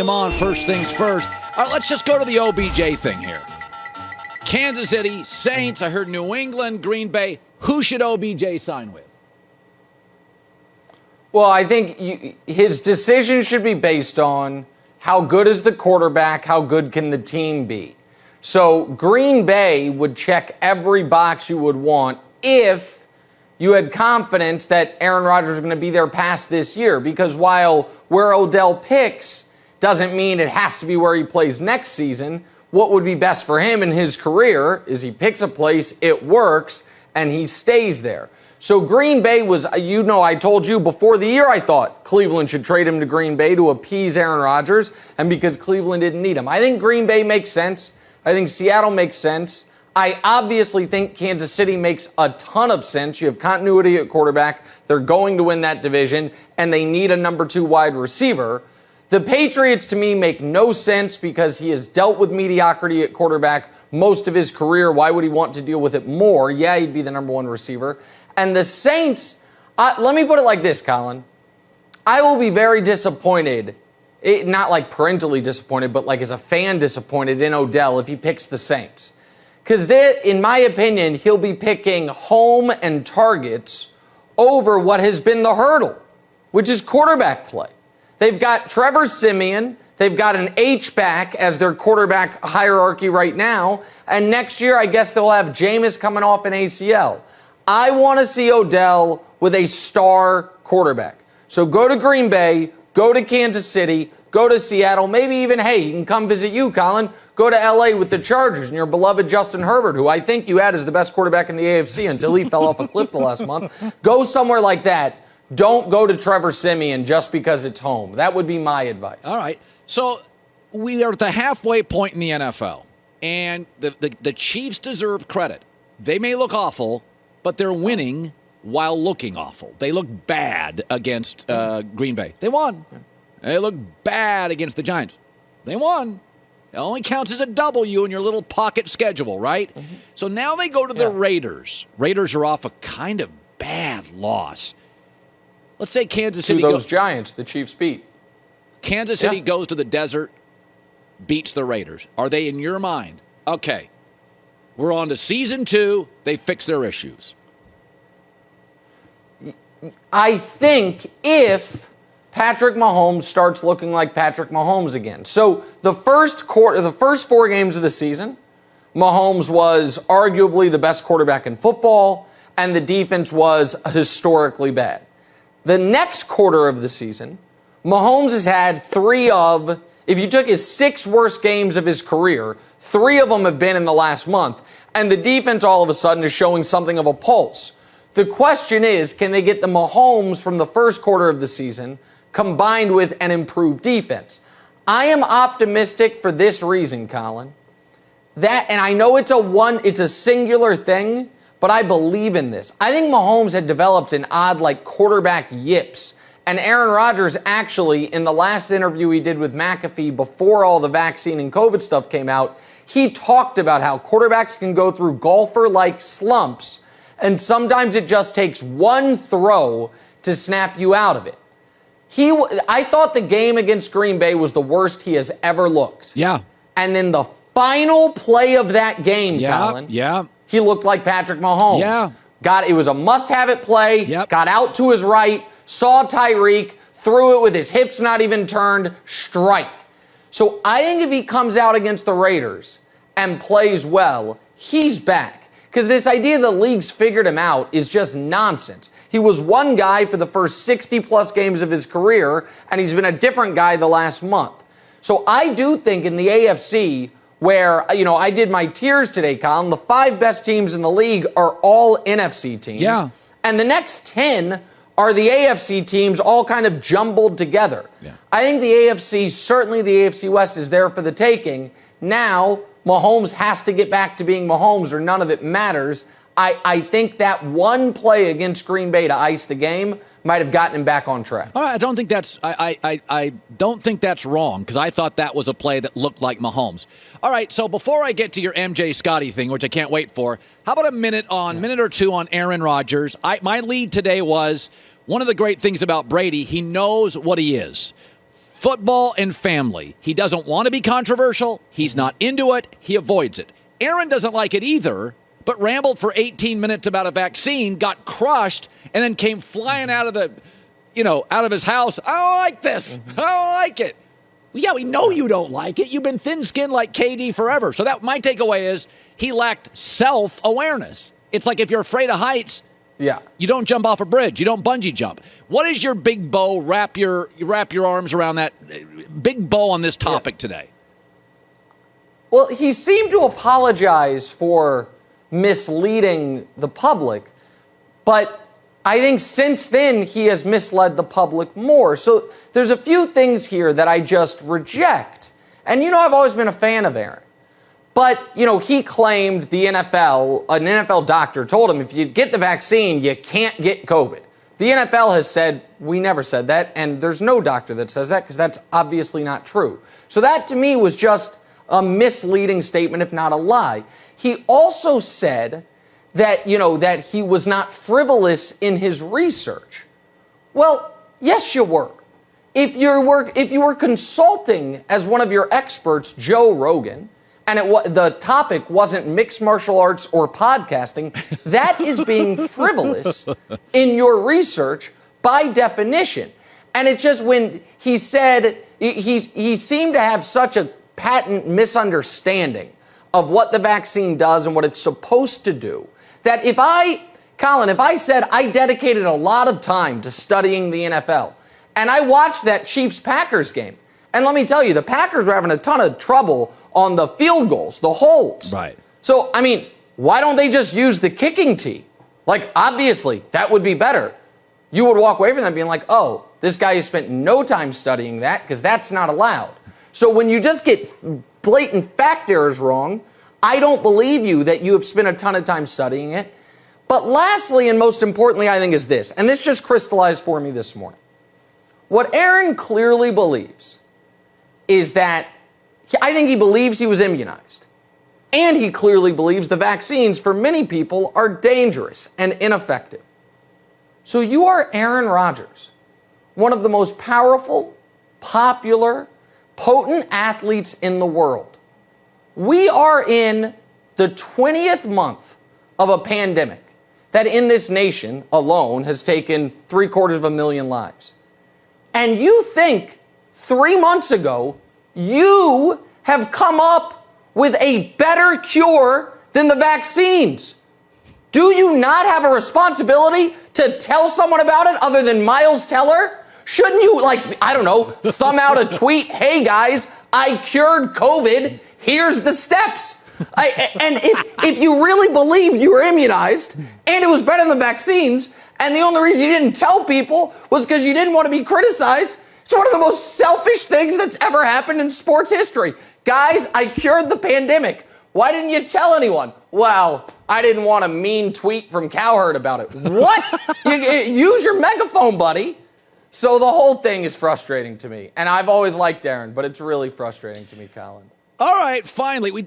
him on first things first. All right, let's just go to the OBJ thing here. Kansas City, Saints, I heard New England, Green Bay. Who should OBJ sign with? Well, I think his decision should be based on how good is the quarterback, how good can the team be. So Green Bay would check every box you would want if you had confidence that Aaron Rodgers is going to be there past this year. Because while where Odell picks doesn't mean it has to be where he plays next season, what would be best for him in his career is he picks a place, it works, and he stays there. So Green Bay was, I told you before the year I thought Cleveland should trade him to Green Bay to appease Aaron Rodgers, and because Cleveland didn't need him. I think Green Bay makes sense. I think Seattle makes sense. I obviously think Kansas City makes a ton of sense. You have continuity at quarterback. They're going to win that division, and they need a number 2 wide receiver. The Patriots, to me, make no sense because he has dealt with mediocrity at quarterback most of his career. Why would he want to deal with it more? Yeah, he'd be the number 1 receiver. And the Saints, let me put it like this, Colin. I will be very disappointed, not like parentally disappointed, but like as a fan disappointed in Odell if he picks the Saints. Because in my opinion, he'll be picking home and targets over what has been the hurdle, which is quarterback play. They've got Trevor Siemian. They've got an H-back as their quarterback hierarchy right now. And next year, I guess they'll have Jameis coming off an ACL. I want to see Odell with a star quarterback. So go to Green Bay, go to Kansas City, go to Seattle, maybe even, hey, he can come visit you, Colin. Go to L.A. with the Chargers and your beloved Justin Herbert, who I think you had as the best quarterback in the AFC until he fell off a cliff the last month. Go somewhere like that. Don't go to Trevor Siemian just because it's home. That would be my advice. All right. So we are at the halfway point in the NFL, and the Chiefs deserve credit. They may look awful, but they're winning while looking awful. They look bad against Green Bay. They won. They look bad against the Giants. They won. It only counts as a W in your little pocket schedule, right? Mm-hmm. So now they go to the Raiders. Raiders are off a kind of bad loss. Let's say Kansas City to those Giants the Chiefs beat. Kansas City goes to the desert, beats the Raiders. Are they, in your mind, okay, we're on to season 2, they fix their issues? I think if Patrick Mahomes starts looking like Patrick Mahomes again. So the first 4 games of the season, Mahomes was arguably the best quarterback in football, and the defense was historically bad. The next quarter of the season, Mahomes has had 3 of, if you took his 6 worst games of his career, 3 of them have been in the last month, and the defense all of a sudden is showing something of a pulse. The question is, can they get the Mahomes from the first quarter of the season combined with an improved defense? I am optimistic for this reason, Colin. And I know it's a singular thing, but I believe in this. I think Mahomes had developed an odd, quarterback yips. And Aaron Rodgers actually, in the last interview he did with McAfee before all the vaccine and COVID stuff came out, he talked about how quarterbacks can go through golfer-like slumps, and sometimes it just takes one throw to snap you out of it. I thought the game against Green Bay was the worst he has ever looked. Yeah. And then the final play of that game, Colin, he looked like Patrick Mahomes. Yeah. It was a must-have-it play, Yep. got out to his right, saw Tyreek, threw it with his hips not even turned, strike. So I think if he comes out against the Raiders and plays well, he's back. Because this idea the league's figured him out is just nonsense. He was one guy for the first 60-plus games of his career, and he's been a different guy the last month. So I do think in the AFC, where, I did my tiers today, Colin, the 5 best teams in the league are all NFC teams. Yeah. And the next 10 are the AFC teams all kind of jumbled together. Yeah. I think the AFC, certainly the AFC West, is there for the taking. Now, Mahomes has to get back to being Mahomes or none of it matters. I think that one play against Green Bay to ice the game might have gotten him back on track. All right, I don't think that's I don't think that's wrong, because I thought that was a play that looked like Mahomes. All right, so before I get to your MJ Scottie thing, which I can't wait for, how about a minute or two on Aaron Rodgers? My lead today was one of the great things about Brady, he knows what he is. football and family. He doesn't want to be controversial. He's not into it. He avoids it. Aaron doesn't like it either, but rambled for 18 minutes about a vaccine, got crushed, and then came flying out of his house. I don't like this. I don't like it. Well, yeah, we know you don't like it. You've been thin-skinned like KD forever. So that my takeaway is he lacked self-awareness. It's like if you're afraid of heights, you don't jump off a bridge. You don't bungee jump. What is your big bow? Wrap your arms around that big bow on this topic today. Well, he seemed to apologize for misleading the public, but I think since then he has misled the public more. So there's a few things here that I just reject. And I've always been a fan of Aaron. But, he claimed an NFL doctor told him if you get the vaccine, you can't get COVID. The NFL has said, we never said that, and there's no doctor that says that because that's obviously not true. So that to me was just a misleading statement, if not a lie. He also said that, that he was not frivolous in his research. Well, yes, you were. If you were consulting as one of your experts, Joe Rogan, and the topic wasn't mixed martial arts or podcasting, that is being frivolous in your research by definition. And it's just when he said, he seemed to have such a patent misunderstanding of what the vaccine does and what it's supposed to do, that if I said I dedicated a lot of time to studying the NFL, and I watched that Chiefs-Packers game, and let me tell you, the Packers were having a ton of trouble on the field goals, the holds. Right. So, why don't they just use the kicking tee? Like, obviously, that would be better. You would walk away from that being like, oh, this guy has spent no time studying that because that's not allowed. So when you just get blatant fact errors wrong, I don't believe you that you have spent a ton of time studying it. But lastly, and most importantly, I think is this, and this just crystallized for me this morning. What Aaron clearly believes is that I think he believes he was immunized. And he clearly believes the vaccines for many people are dangerous and ineffective. So you are Aaron Rodgers, one of the most powerful, popular, potent athletes in the world. We are in the 20th month of a pandemic that in this nation alone has taken 750,000 lives. And you think 3 months ago, you have come up with a better cure than the vaccines. Do you not have a responsibility to tell someone about it other than Miles Teller? Shouldn't you, thumb out a tweet, hey guys, I cured COVID, here's the steps. And if you really believed you were immunized and it was better than the vaccines, and the only reason you didn't tell people was because you didn't want to be criticized, it's one of the most selfish things that's ever happened in sports history. Guys, I cured the pandemic. Why didn't you tell anyone? Well, I didn't want a mean tweet from Cowherd about it. What? Use your megaphone, buddy. So the whole thing is frustrating to me. And I've always liked Aaron, but it's really frustrating to me, Colin. All right, finally,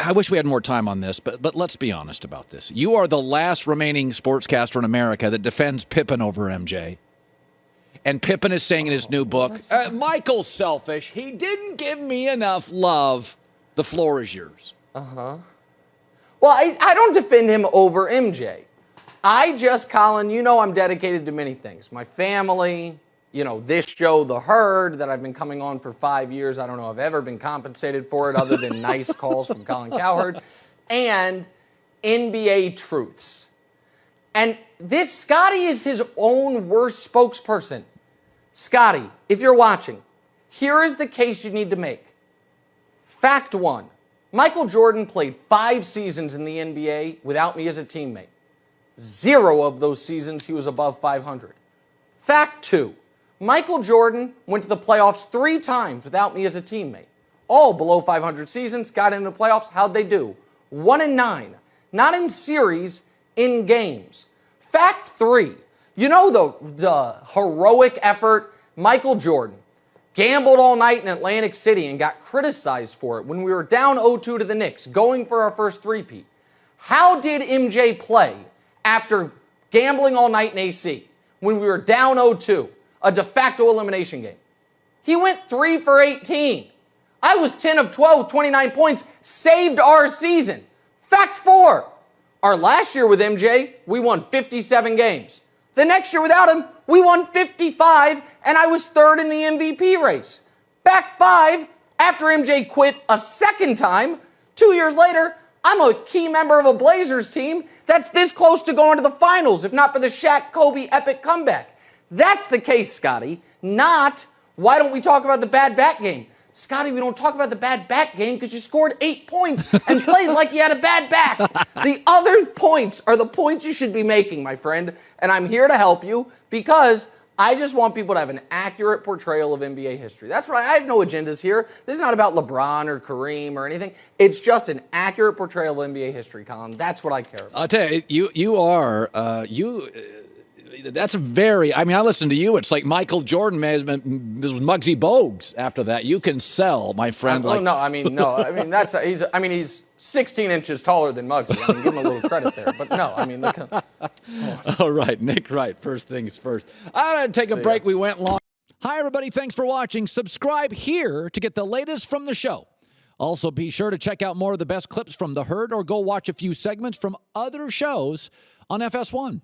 I wish we had more time on this, but let's be honest about this. You are the last remaining sportscaster in America that defends Pippen over MJ. And Pippen is saying in his new book, Michael's selfish. He didn't give me enough love. The floor is yours. Uh-huh. Well, I don't defend him over MJ. Colin, I'm dedicated to many things. My family, this show, The Herd, that I've been coming on for 5 years. I don't know if I've ever been compensated for it other than nice calls from Colin Cowherd. And NBA Truths. And Scottie is his own worst spokesperson. Scottie, if you're watching, here is the case you need to make. Fact 1, Michael Jordan played 5 seasons in the NBA without me as a teammate. 0 of those seasons he was above 500. Fact 2, Michael Jordan went to the playoffs 3 times without me as a teammate. All below 500 seasons, got into the playoffs. How'd they do? 1-9. Not in series, in games. Fact 3, the heroic effort, Michael Jordan gambled all night in Atlantic City and got criticized for it when we were down 0-2 to the Knicks, going for our first three-peat. How did MJ play after gambling all night in AC when we were down 0-2, a de facto elimination game? He went 3 for 18. I was 10 of 12 with 29 points, saved our season. Fact 4, our last year with MJ, we won 57 games. The next year without him, we won 55, and I was 3rd in the MVP race. Fact 5, after MJ quit a second time, 2 years later, I'm a key member of a Blazers team that's this close to going to the finals, if not for the Shaq-Kobe epic comeback. That's the case, Scottie, not why don't we talk about the bad back game. Scottie, we don't talk about the bad back game because you scored 8 points and played like you had a bad back. The other points are the points you should be making, my friend, and I'm here to help you because I just want people to have an accurate portrayal of NBA history. That's right. I have no agendas here. This is not about LeBron or Kareem or anything. It's just an accurate portrayal of NBA history, Colin. That's what I care about. I'll tell you, that's a very, I mean, I listen to you. It's like Michael Jordan was Muggsy Bogues after that. You can sell, my friend. He's 16 inches taller than Muggsy. I mean, give him a little credit there. But no, I mean, look. All right, Nick Wright, first things first. I'm going to take a break. We went long. Hi, everybody. Thanks for watching. Subscribe here to get the latest from the show. Also, be sure to check out more of the best clips from The Herd or go watch a few segments from other shows on FS1.